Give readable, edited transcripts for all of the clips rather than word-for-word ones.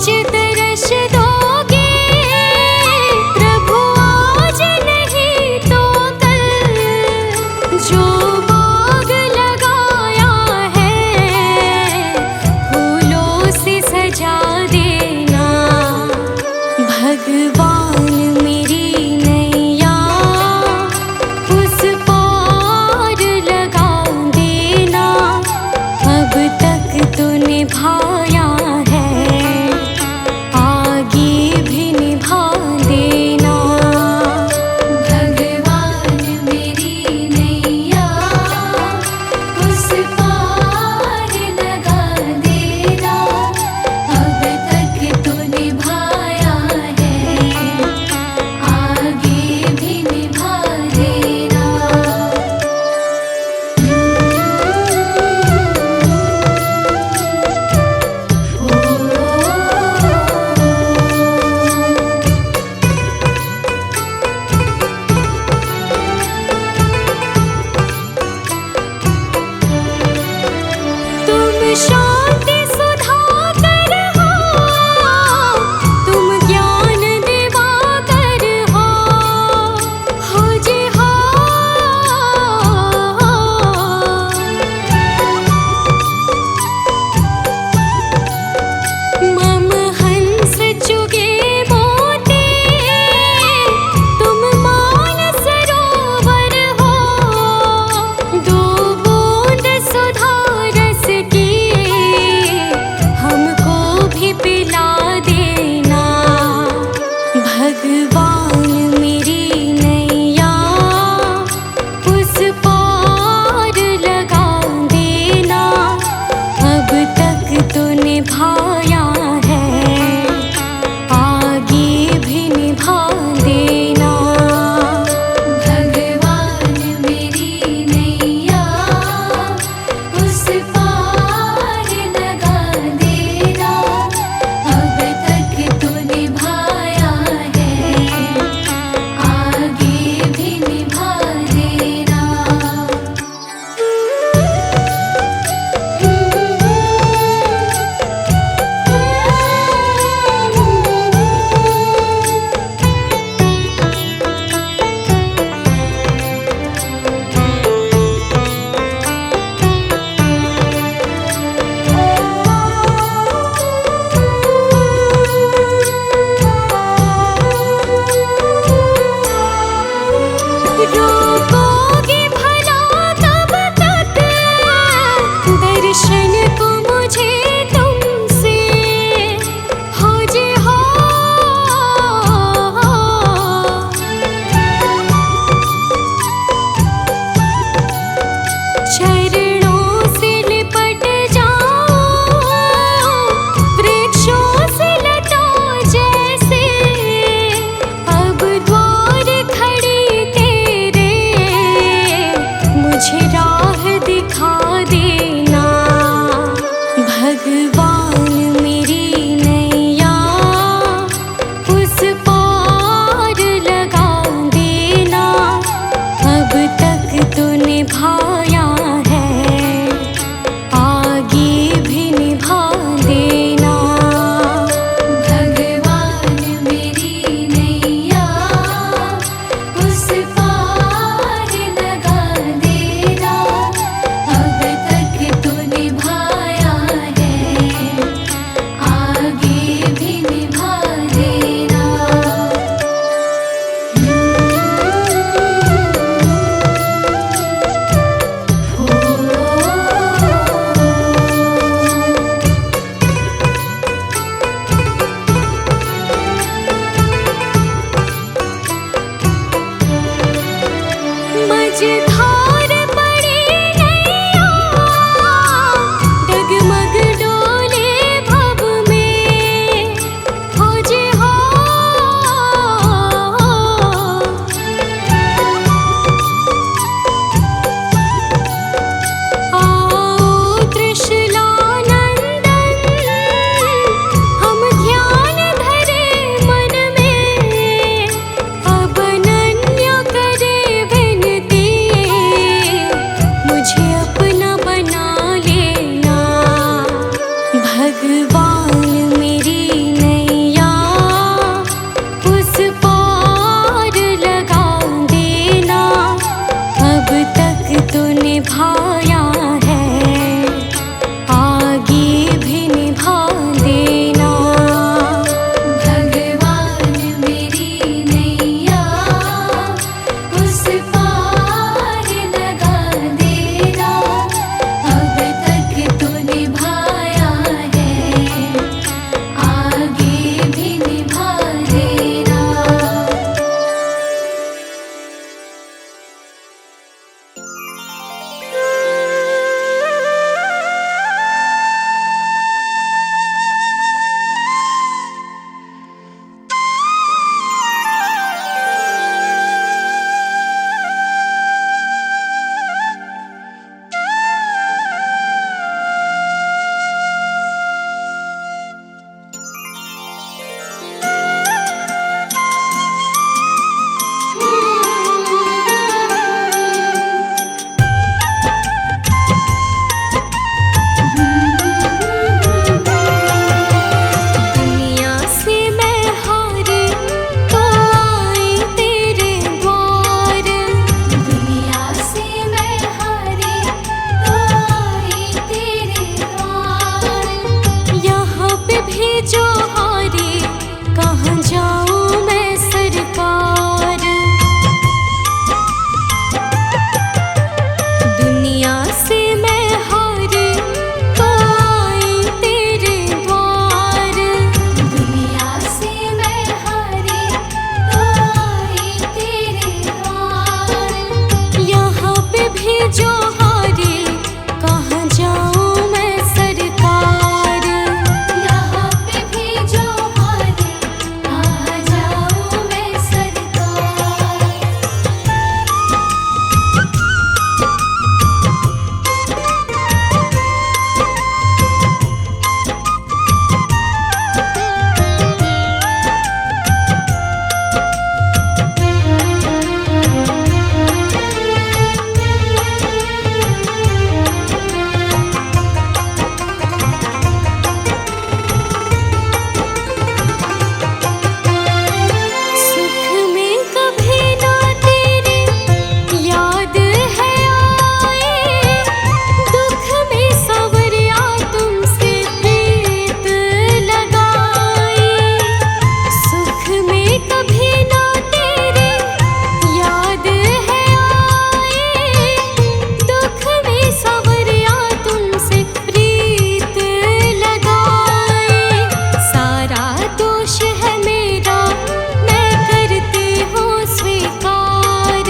आज तरस दोगे प्रभु, आज नहीं तो कल। जो बाग लगाया है फूलों से सजा देना। भगवान मेरी नैया उस पार लगा देना। अब तक तो निभाया है हारे कहाँ जाऊँ मैं सरकार। दुनिया से मैं हारे तो आई तेरे द्वार। दुनिया से मैं हारे तो आई तेरे द्वार। यहाँ पे भी जो हारे कहाँ जाऊँ मैं सरकार। यहाँ पे भी जो हारे कहाँ जाऊँ मैं सरकार। सुख में कभी ना तेरी याद है आए। दुख में सवरिया तुमसे प्रीत लगाई। सुख में कभी ना तेरी याद है आए। दुख में सवरिया तुमसे प्रीत लगाई। सारा दोष है मेरा मैं करती हूँ स्वीकार।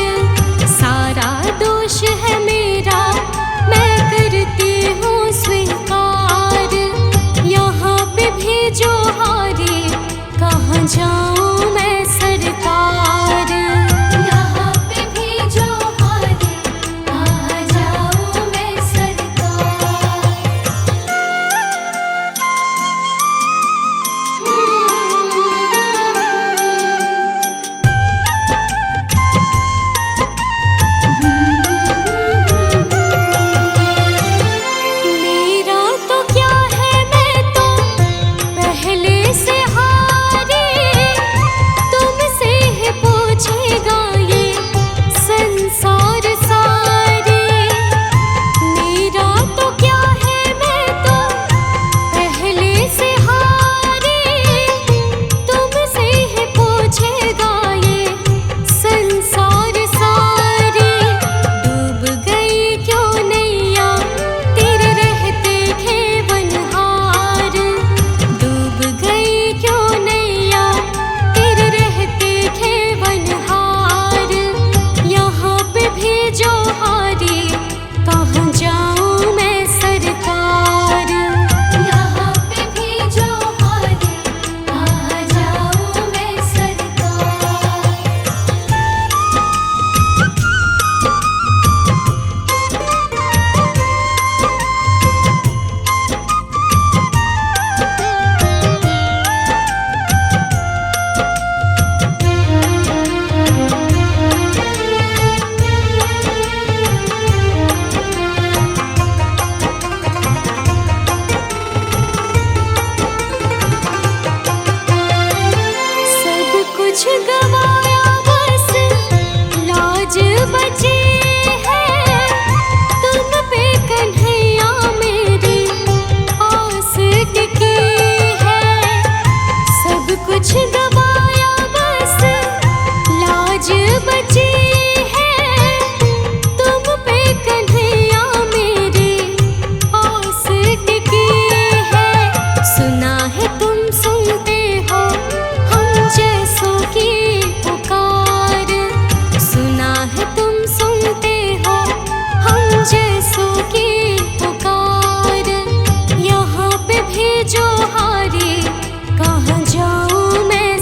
सारा दोष है मेरा मैं करती हूँ स्वीकार। यहाँ पे भी जो हारे कहाँ जाऊँ मैं सरकार। यहाँ पे भी जो हारे कहाँ जाऊँ मैं सरकार। मेरा तो क्या है मैं तो पहले से हारी। तुमसे ही पूछेगा ये संसार सारे। मेरा तो क्या है मैं तो पहले से हारी। तुमसे ही पूछेगा ये संसार सारे। डूब गई क्यों नैया तेरे रहते खेवनहार। डूब गई क्यों नैया तेरे रहते खेवनहार। यहाँ पे भी जो हारे कहाँ जाऊँ मैं सरकार। यहाँ पे भी जो हारे कहाँ जाऊँ मैं सरकार। सब कुछ गवाया बस लाज बची है। तुम पे कन्हैया मेरी आस टिकी है। सब कुछ गवाया बस लाज बची है। तुम पे कन्हैया मेरी आस टिकी है। सुना है तुम सुनते हो हम जैसों की पुकार। सुना है तुम सुनते हो हम जैसों की पुकार। यहाँ पे भी जो हारे कहाँ जाऊँ मैं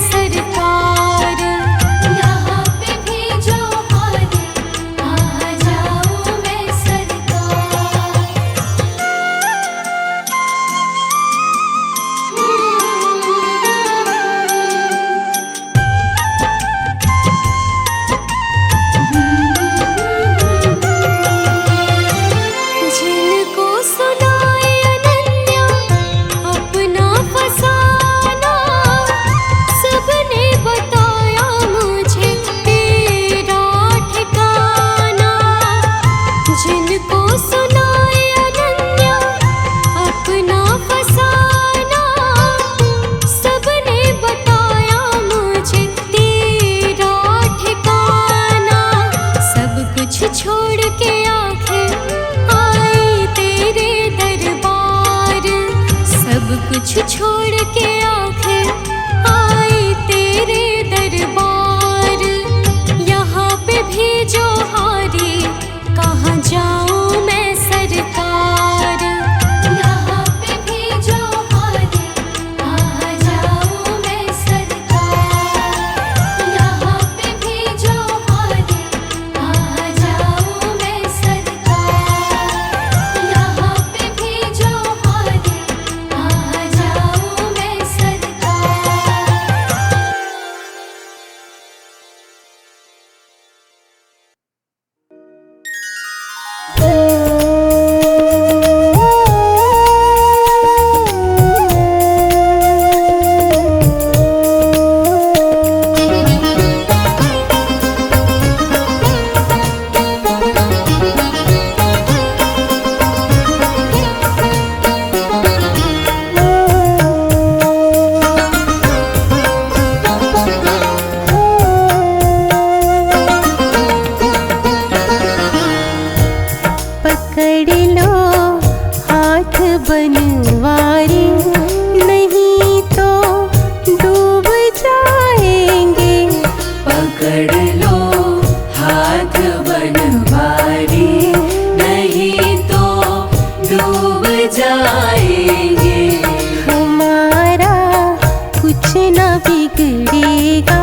बिगड़ेगा,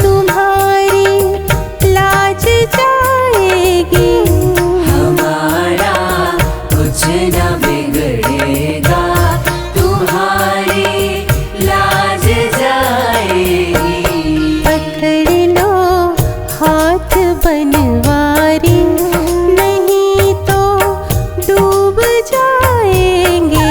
तुम्हारी लाज जाएगी। हमारा कुछ न बिगड़ेगा, तुम्हारी लाज जाएगी। पकड़ लो हाथ बनवारी, नहीं तो डूब जाएंगे।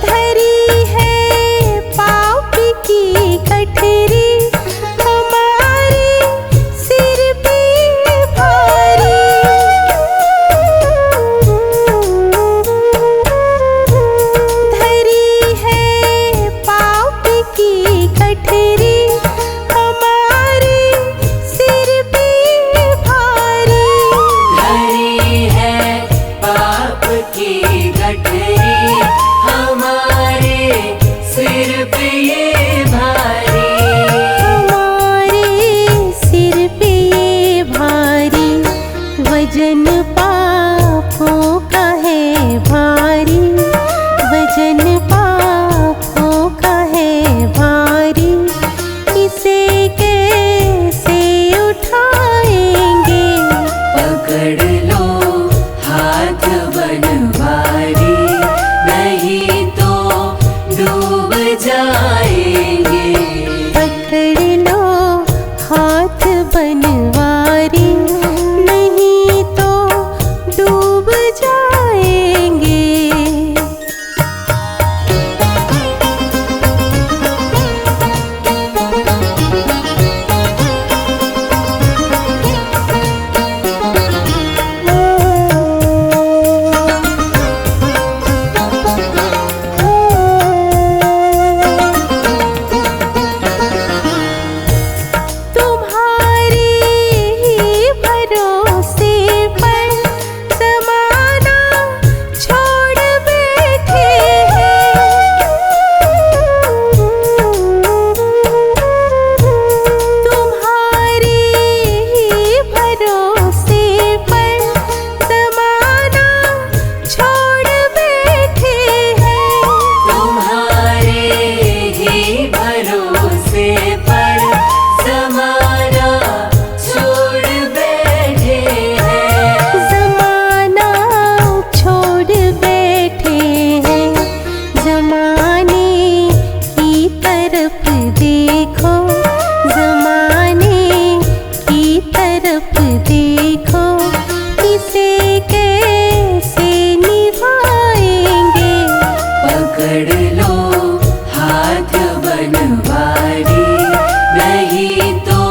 धरी है पाप की गठरी, हमारे सिर पे भारी। धरी है पाप की गठरी, हमारे सिर पे भारी। धरी है पाप की गठरी, हमारे सिर पे ये भारी। हमारे सिर पे ये भारी, वजन पापों का है भारी। वजन पापों का है भारी, इसे कैसे उठाएंगे। पकड़ लो हाथ बनवारी, नहीं तो डूब जाएंगे। पकड़ लो हाथ बनवारी, नहीं तो डूब जाएंगे। तुम्हारे ही भरोसे पर ज़माना छोड़ बैठे हैं। तुम्हारे ही भरोसे पर ज़माना छोड़ बैठे हैं। तुम्हारे ही भरोसे पर ज़माना छोड़ बैठे हैं। ज़माना छोड़ बैठे हैं। ज़माने की तरफ देखो, ज़माने की तरफ देखो, इसे कैसे निभाएंगे। पकड़ लो हाथ बनवारी, नहीं तो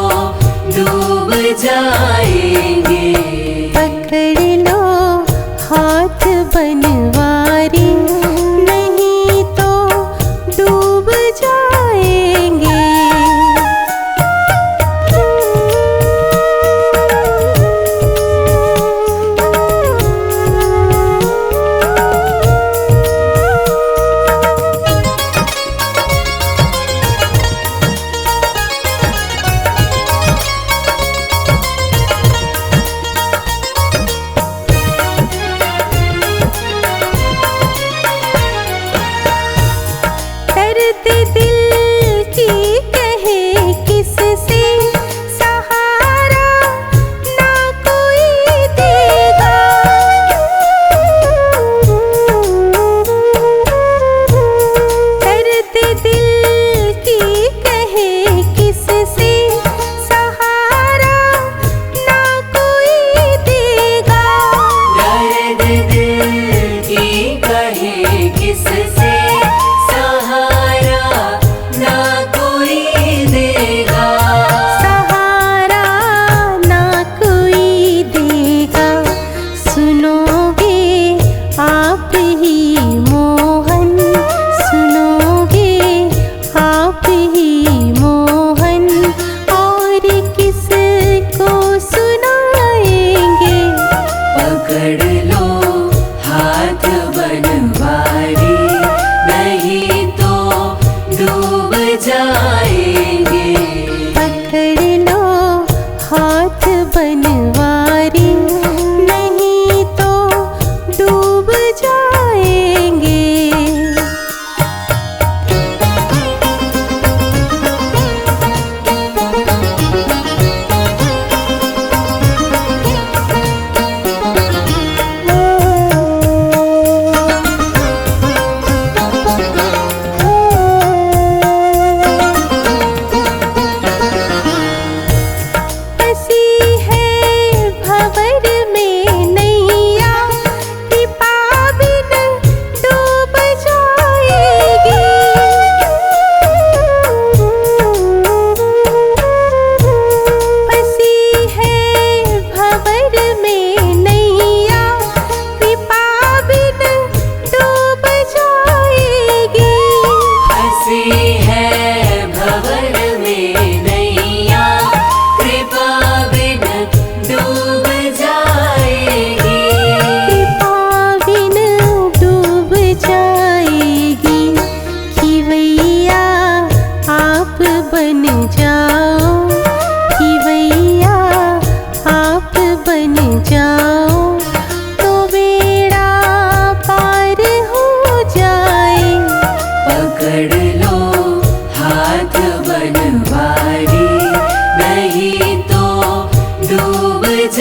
डूब जाएंगे। पकड़ लो हाथ बनवारी, नहीं तो डूब जाएंगे।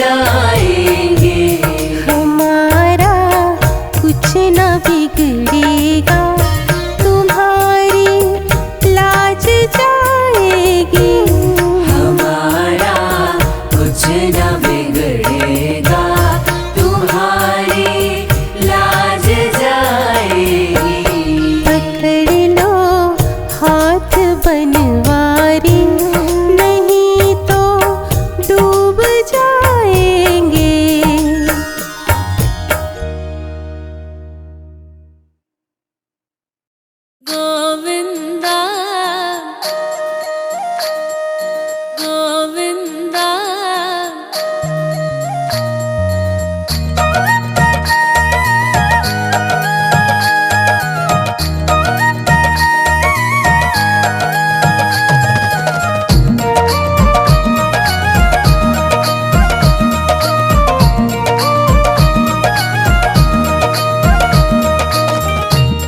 जाएंगे। हमारा कुछ न बिगड़ेगा, तुम्हारी लाज जाएगी। हमारा कुछ न बिगड़ेगा, तुम्हारी लाज जाएगी। पकड़ लो हाथ बनवारी, नहीं तो डूब जाएंगे। गोविंदा गोविंदा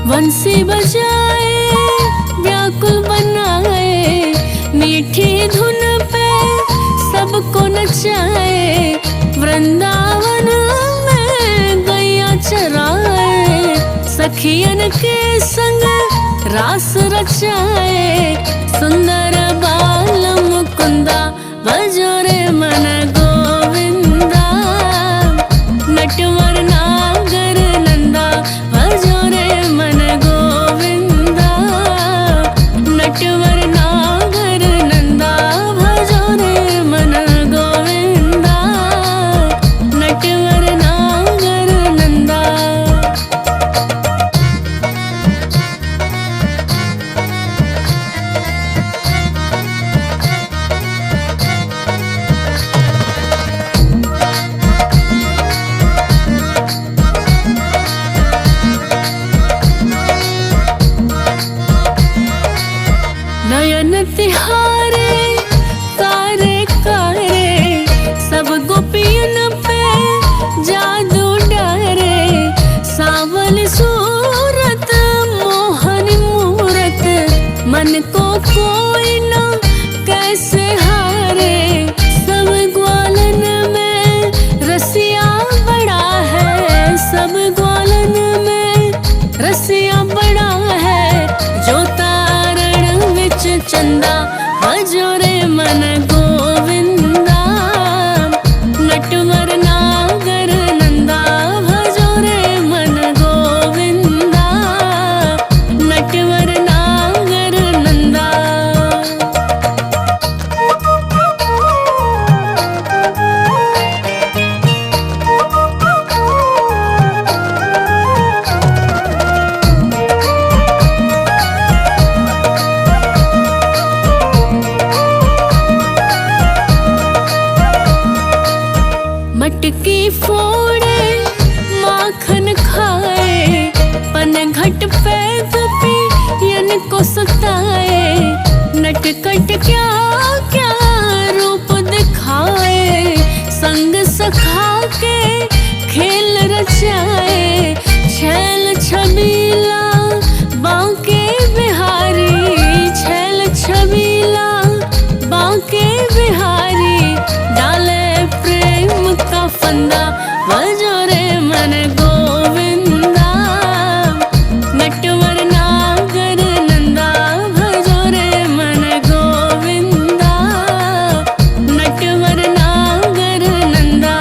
बंसी बजाए व्याकुल बनाए, मीठी धुन पे सबको नचाए। वृंदावन में गैया चराए, सखियन के संग रास रचाए। सुंदर बाल मुकुंदा बजो रे मन गोविंदा, नटवर नागर नंदा भजो रे मन गोविंदा। नटवर नागर नंदा भजो रे मन गोविंदा। नटवर नागर नंदा। नयन तिहारे कारे कारे, सब गोपियन पे जादू डारे। सावल सूरत मोहन मूरत, मन को कोई न कैसे हारे। सब ग्वालन में रसिया बड़ा है, सब ग्वालन में रसिया बड़ा है। जो तारण विच चंदा भजो रे मन गोविंदा। नटवर नागर नंदा भजो रे मन गोविंदा। नटवर नागर नंदा। मटकी फोड़े माखन खाए, पनघट पे गोपियन को सताए। नटकट क्या क्या रूप दिखाए, संग सखा के खेल रचाए। छैल छबीला बांके बिहारी, छैल छबीला बांके बिहारी। डाले प्रेम का फंदा भजो रे मन गोविंदा। नटवर नागर नंदा भजो रे मन गोविंदा। नटवर नागर नंदा।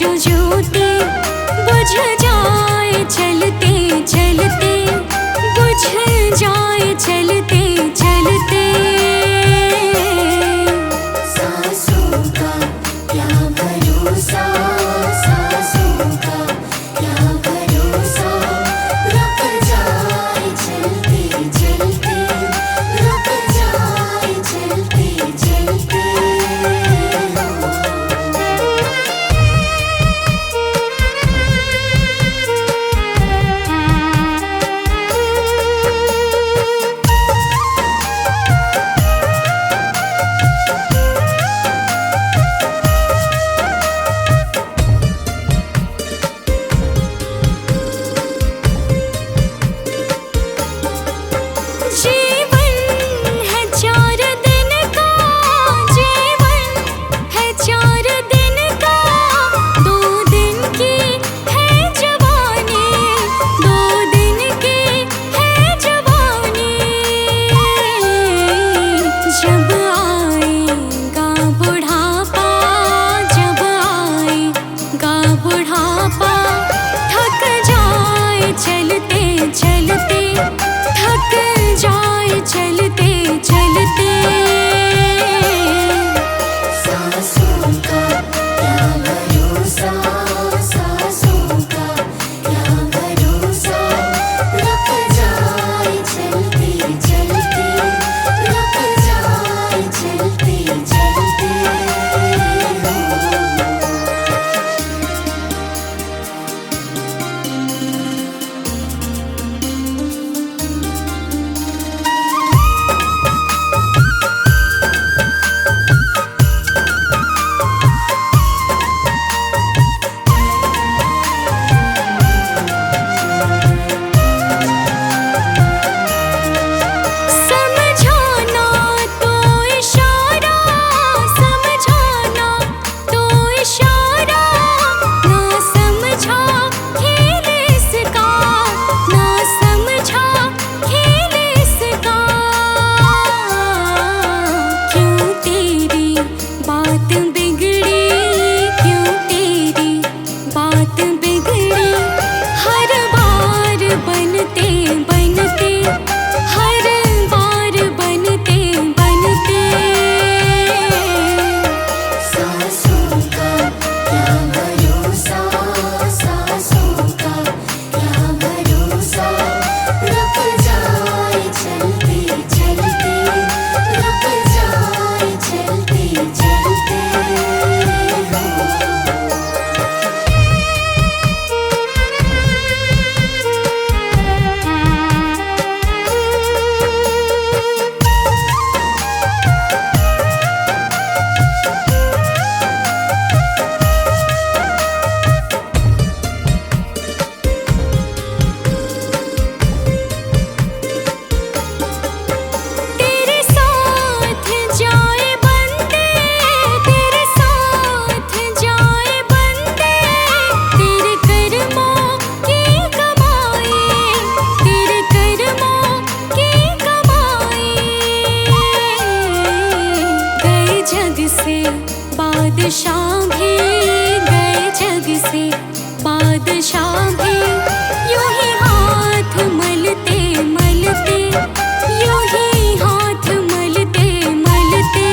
जो ज्योति बुझ जाए चलते चलते, बुझ जाए चलते चलते। सांसों का क्या भरोसा, सांसों का क्या भरोसा, रुक जाए चलते चलते, रुक जाए चलते चलते। जीवन है 4 दिन का, जीवन है 4 दिन का, 2 दिन की है जवानी, 2 दिन की है जवानी। जब आएगा बुढ़ापा, जब आएगा बुढ़ापा, थक जाए चलते चलते, थक जाए चलते चलते। सांसों का क्या भरोसा, सांसों का क्या भरोसा, रुक जाए चलते चलते, रुक जाए चलते चलते। समझाना तो इशारा, समझाना तो इशारा, ना समझा खेल इसका, ना समझा खेल इसका। क्यों तेरी बात बिगड़ी, क्यों तेरी बात बिगड़ी, हर बार बनते बनते, हर बार बनते बनते। सांसों का क्या भरोसा, सांसों का क्या भरोसा, रुक जाए चलते चलते, रुक जाए चलते चलते। तेरे साथ जाए बंदे, तेरे साथ जाए बंदे, तेरे कर्मों की कमाई, तेरे कर्मों की कमाई। गए जग से बादशाह भी, गए जग से बादशाह भी, यूं ही हाथ मलते मलते, यूं ही हाथ मलते मलते।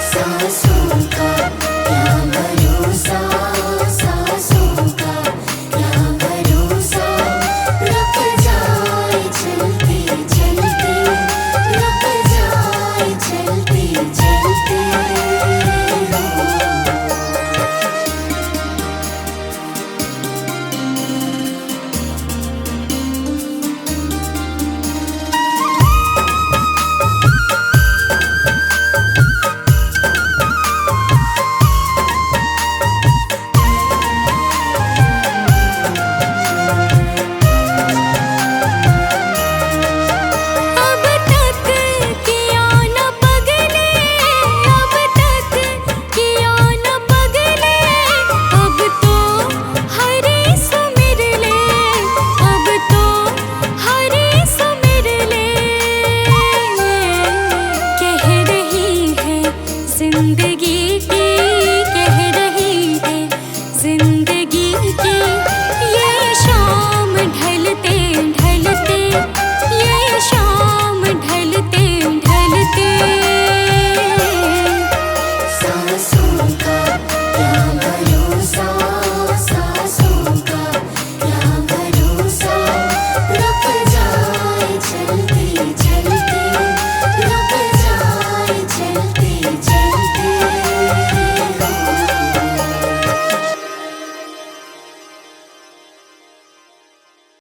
सांसों का क्या भरोसा, सांसों का क्या भरोसा, रुक जाए चलते चलते, रुक जाए चलते चलते। जिंदगी की कह रहे